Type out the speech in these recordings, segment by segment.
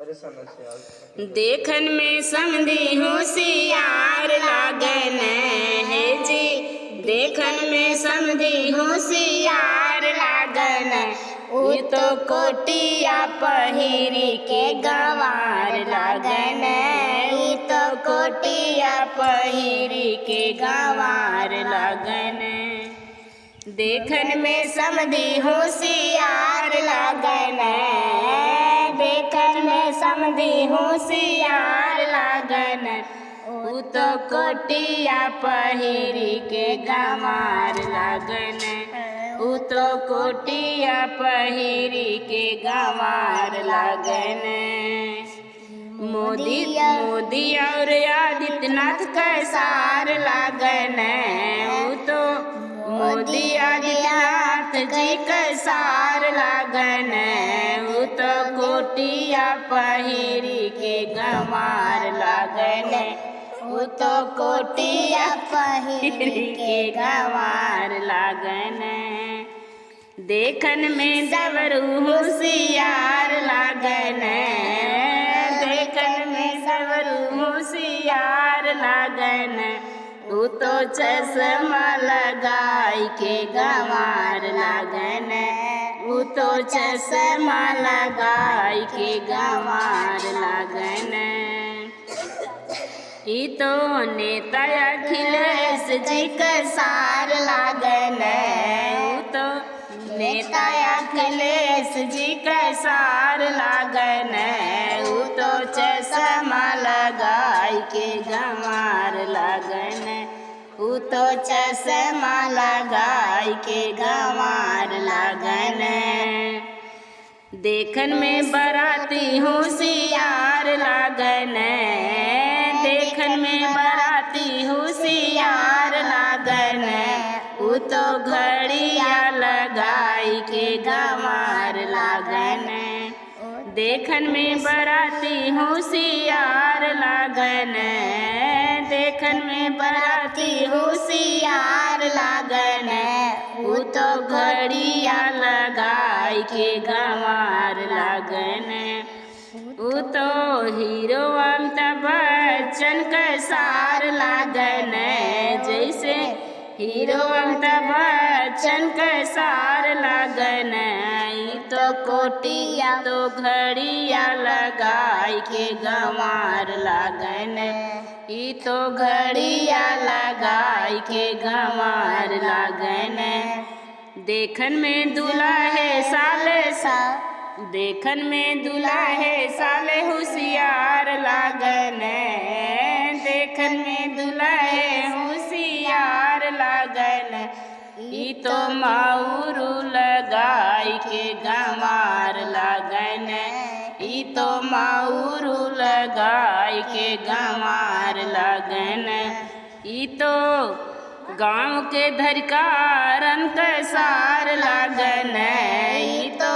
देखन में समधी होशियार लागन है जी, देखन में समधी होशियार लागन। उ तो कोटिया पहिरी के गंवार लागन, उ तो कोटिया पहिरी के गंवार लागन। देखन में समधी होशियार लागन, देखन में समधी होशियार लागन। उ तो कोटिया पहिरी के गंवार लागन, उ तो कोटिया पहिरी के गंवार लागन। मोदी और आदित्यनाथ का सार लागन, उ तो मोदी आदित्यनाथ जी का सार लागन। उ तो कोटिया पहिरी के गंवार लागन, उ तो कोटिया पहिरी के गंवार लागन। देखन में दवरू होशियार लागन, देखन में दवरू होशियार लागन। उ तो चश्मा लगाई के गंवार लागन, उ तो चश्मा लगाई के गंवार लागन। ई तो नेता अखिलेश जी का सार लागन, उ तो नेता अखिलेश जी का सार लागन। उ तो चश्मा लगाई के गंवार लागन, उ तो चश्मा लगाई के गंवार लागन। देखन में बराती होशियार लागन, देखन में बराती होशियार लागन। उ तो घड़िया लगाई के गंवार लागन, देखन में बराती होशियार लागन, देखन में बराती होशियार लागन। उ तो घड़िया लगाई के गंवार लागन, उ तो हीरो अमिताभ बच्चन का सार लागन। जैसे हीरो अमिताभ बच्चन का सार लागन। ई तो कोटिया तो घड़िया लगाई के गंवार लागन, ई तो घड़िया लगाई के गंवार लागन। देखन में दुल्हे साले देखन में दुल्हे साले होशियार लागन, देखन में दुल्हे होशियार लागन। ई तो माउरू लगाई के गंवार लागन, ई तो माउरू लगाई के गंवार लागन। ई तो गाँव के धरिकारन का सार लागन, ई तो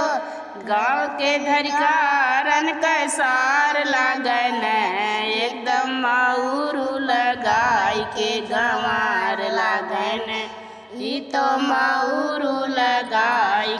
गाँव के धरिकारन का सार लागन। एकदम माउरू लगाई के गंवार लागन, ई तो माउरू लगाई